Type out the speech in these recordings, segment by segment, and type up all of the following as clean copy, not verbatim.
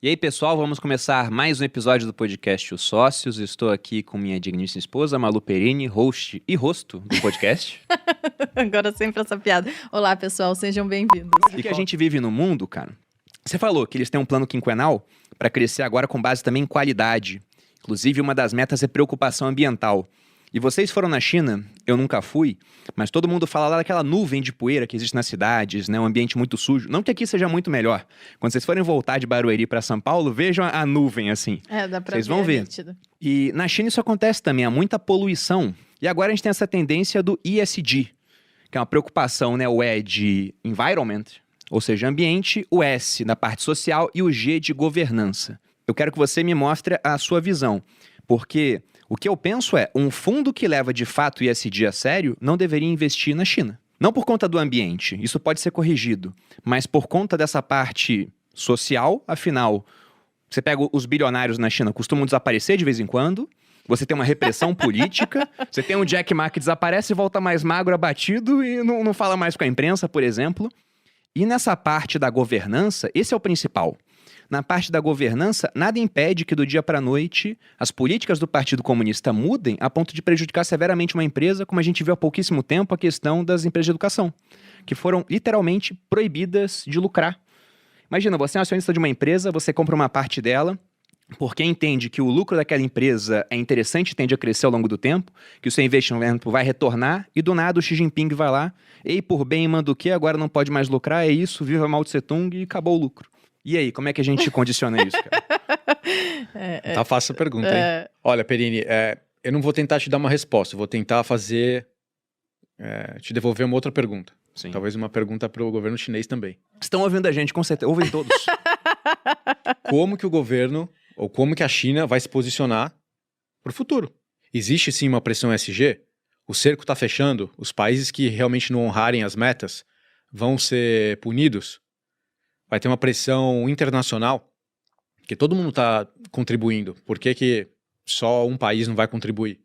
E aí, pessoal, vamos começar mais um episódio do podcast Os Sócios. Estou aqui com minha digníssima esposa, Malu Perini, host e rosto do podcast. Agora sempre essa piada. Olá, pessoal, sejam bem-vindos. E que a gente vive no mundo, cara. Você falou que eles têm um plano quinquenal para crescer agora com base também em qualidade. Inclusive, uma das metas é preocupação ambiental. E vocês foram na China, eu nunca fui, mas todo mundo fala lá daquela nuvem de poeira que existe nas cidades, né? Um ambiente muito sujo. Não que aqui seja muito melhor. Quando vocês forem voltar de Barueri para São Paulo, vejam a nuvem assim. Dá pra vocês vão ver. nítido. E na China isso acontece também, há muita poluição. E agora a gente tem essa tendência do ESG, que é uma preocupação, né? O E de environment, ou seja, ambiente, o S da parte social e o G de governança. Eu quero que você me mostre a sua visão, porque o que eu penso é, um fundo que leva de fato o ESG a sério não deveria investir na China. Não por conta do ambiente, isso pode ser corrigido, mas por conta dessa parte social, afinal, você pega os bilionários na China, costumam desaparecer de vez em quando, você tem uma repressão política, você tem um Jack Ma que desaparece e volta mais magro, abatido e não fala mais com a imprensa, por exemplo. E nessa parte da governança, esse é o principal. Na parte da governança, nada impede que do dia para a noite as políticas do Partido Comunista mudem a ponto de prejudicar severamente uma empresa, como a gente viu há pouquíssimo tempo a questão das empresas de educação, que foram literalmente proibidas de lucrar. Imagina, você é um acionista de uma empresa, você compra uma parte dela, porque entende que o lucro daquela empresa é interessante e tende a crescer ao longo do tempo, que o seu investimento vai retornar, e do nada o Xi Jinping vai lá, ei, por bem manda o quê? Agora não pode mais lucrar, é isso, viva Mao Tse Tung e acabou o lucro. E aí, como é que a gente condiciona isso, cara? Tá fácil a pergunta, hein? Olha, Perini, eu não vou tentar te dar uma resposta, eu vou tentar te devolver uma outra pergunta. Sim. Talvez uma pergunta para o governo chinês também. Estão ouvindo a gente, com certeza, ouvem todos. Como que o governo, ou como que a China vai se posicionar para o futuro? Existe sim uma pressão ESG? O cerco está fechando? Os países que realmente não honrarem as metas vão ser punidos? Vai ter uma pressão internacional, que todo mundo está contribuindo. Por que só um país não vai contribuir?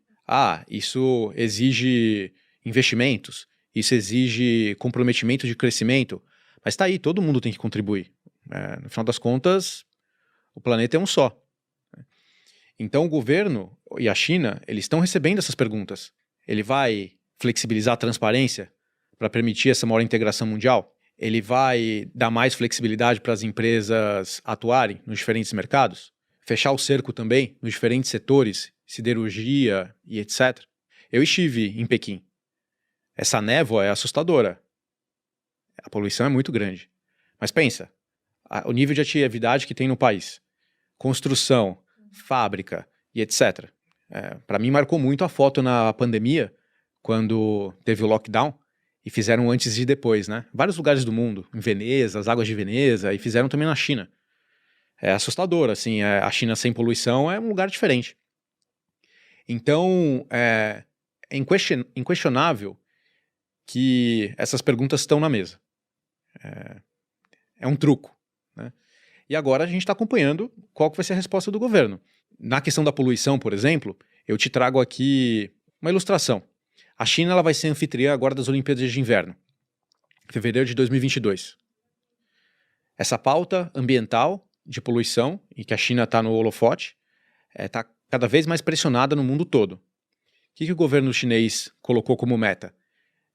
Isso exige investimentos, isso exige comprometimento de crescimento. Mas está aí, todo mundo tem que contribuir. No final das contas, o planeta é um só. Então o governo e a China, eles estão recebendo essas perguntas. Ele vai flexibilizar a transparência para permitir essa maior integração mundial? Ele vai dar mais flexibilidade para as empresas atuarem nos diferentes mercados? Fechar o cerco também nos diferentes setores, siderurgia e etc. Eu estive em Pequim. Essa névoa é assustadora. A poluição é muito grande. Mas pensa, o nível de atividade que tem no país. Construção, fábrica e etc. Para mim marcou muito a foto na pandemia, quando teve o lockdown, e fizeram antes e depois, né? Vários lugares do mundo, em Veneza, as águas de Veneza, e fizeram também na China. É assustador, assim, a China sem poluição é um lugar diferente. Então, é inquestionável que essas perguntas estão na mesa. É um truco, né? E agora a gente está acompanhando qual que vai ser a resposta do governo. Na questão da poluição, por exemplo, eu te trago aqui uma ilustração. A China ela vai ser anfitriã agora das Olimpíadas de Inverno, fevereiro de 2022. Essa pauta ambiental de poluição, e que a China está no holofote, está cada vez mais pressionada no mundo todo. O que o governo chinês colocou como meta?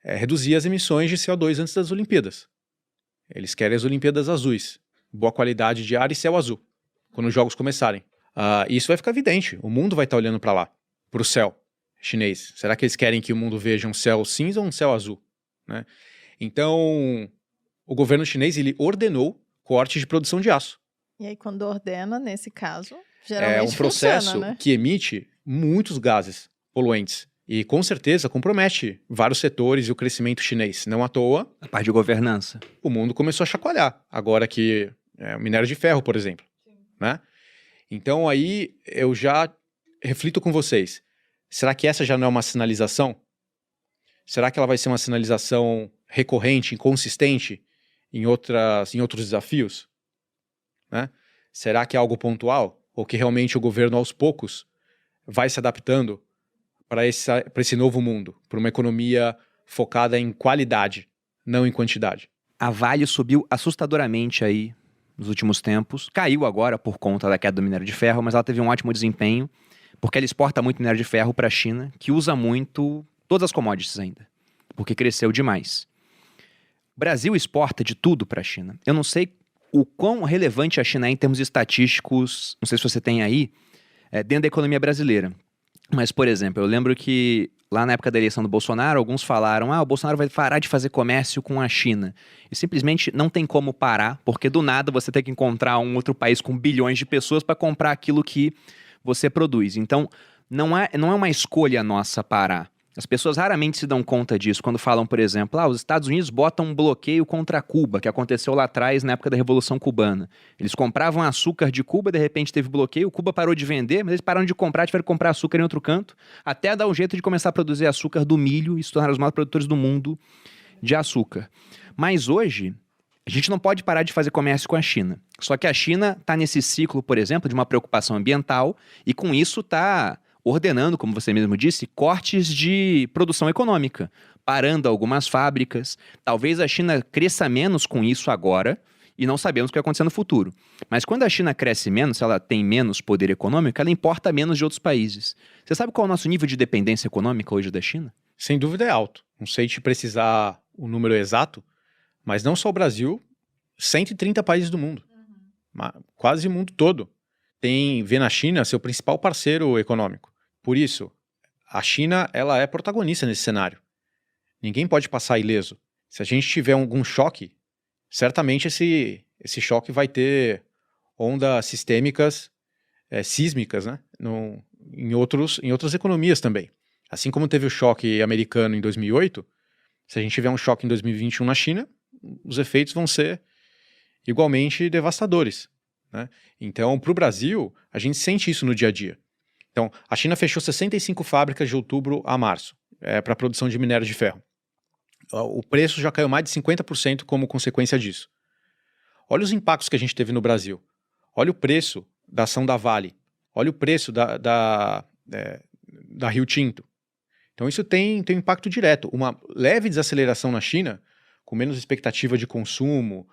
Reduzir as emissões de CO2 antes das Olimpíadas. Eles querem as Olimpíadas azuis, boa qualidade de ar e céu azul, quando os jogos começarem. Isso vai ficar evidente, o mundo vai estar olhando para lá, para o céu chinês. Será que eles querem que o mundo veja um céu cinza ou um céu azul? Né? Então, o governo chinês ele ordenou corte de produção de aço. E aí, quando ordena, nesse caso, geralmente é um processo funciona, né? que emite muitos gases poluentes e, com certeza, compromete vários setores e o crescimento chinês. Não à toa, A parte de governança. o mundo começou a chacoalhar. Agora que o minério de ferro, por exemplo. Né? Então, aí, eu já reflito com vocês. Será que essa já não é uma sinalização? Será que ela vai ser uma sinalização recorrente, inconsistente em outros desafios? Né? Será que é algo pontual? Ou que realmente o governo, aos poucos, vai se adaptando para esse novo mundo? Para uma economia focada em qualidade, não em quantidade. A Vale subiu assustadoramente aí nos últimos tempos. Caiu agora por conta da queda do minério de ferro, mas ela teve um ótimo desempenho, porque ela exporta muito minério de ferro para a China, que usa muito todas as commodities ainda, porque cresceu demais. O Brasil exporta de tudo para a China. Eu não sei o quão relevante a China é em termos estatísticos, não sei se você tem aí, dentro da economia brasileira. Mas, por exemplo, eu lembro que lá na época da eleição do Bolsonaro, alguns falaram, o Bolsonaro vai parar de fazer comércio com a China. E simplesmente não tem como parar, porque do nada você tem que encontrar um outro país com bilhões de pessoas para comprar aquilo que você produz. Então, não é uma escolha nossa parar. As pessoas raramente se dão conta disso quando falam, por exemplo, os Estados Unidos botam um bloqueio contra Cuba, que aconteceu lá atrás na época da Revolução Cubana. Eles compravam açúcar de Cuba, de repente teve bloqueio, Cuba parou de vender, mas eles pararam de comprar, tiveram que comprar açúcar em outro canto, até dar um jeito de começar a produzir açúcar do milho e se tornar os maiores produtores do mundo de açúcar. Mas hoje, a gente não pode parar de fazer comércio com a China. Só que a China está nesse ciclo, por exemplo, de uma preocupação ambiental e com isso está ordenando, como você mesmo disse, cortes de produção econômica, parando algumas fábricas. Talvez a China cresça menos com isso agora e não sabemos o que vai acontecer no futuro. Mas quando a China cresce menos, se ela tem menos poder econômico, ela importa menos de outros países. Você sabe qual é o nosso nível de dependência econômica hoje da China? Sem dúvida é alto. Não sei te precisar o número exato, mas não só o Brasil, 130 países do mundo. Quase o mundo todo vê na China seu principal parceiro econômico. Por isso, a China ela é protagonista nesse cenário. Ninguém pode passar ileso. Se a gente tiver algum choque, certamente esse choque vai ter ondas sistêmicas, sísmicas, né? Em outras economias também. Assim como teve o choque americano em 2008, se a gente tiver um choque em 2021 na China, os efeitos vão ser igualmente devastadores, né? Então, para o Brasil, a gente sente isso no dia a dia. Então, a China fechou 65 fábricas de outubro a março para a produção de minério de ferro. O preço já caiu mais de 50% como consequência disso. Olha os impactos que a gente teve no Brasil. Olha o preço da ação da Vale. Olha o preço da Rio Tinto. Então, isso tem um impacto direto. Uma leve desaceleração na China, com menos expectativa de consumo,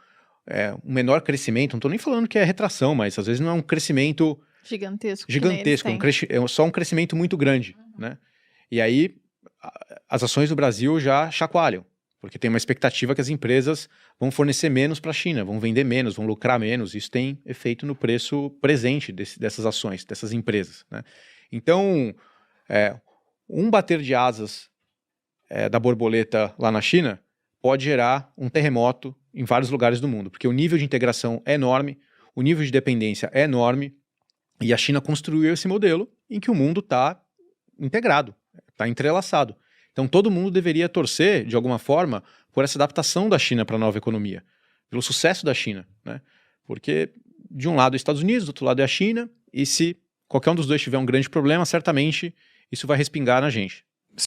um menor crescimento, não estou nem falando que é retração, mas às vezes não é um crescimento gigantesco, é só um crescimento muito grande, né? E aí as ações do Brasil já chacoalham, porque tem uma expectativa que as empresas vão fornecer menos para a China, vão vender menos, vão lucrar menos. Isso tem efeito no preço presente dessas ações, dessas empresas, né? Então, um bater de asas da borboleta lá na China pode gerar um terremoto em vários lugares do mundo, porque o nível de integração é enorme, o nível de dependência é enorme, e a China construiu esse modelo em que o mundo está integrado, está entrelaçado. Então todo mundo deveria torcer, de alguma forma, por essa adaptação da China para a nova economia, pelo sucesso da China, né? Porque de um lado é os Estados Unidos, do outro lado é a China, e se qualquer um dos dois tiver um grande problema, certamente isso vai respingar na gente.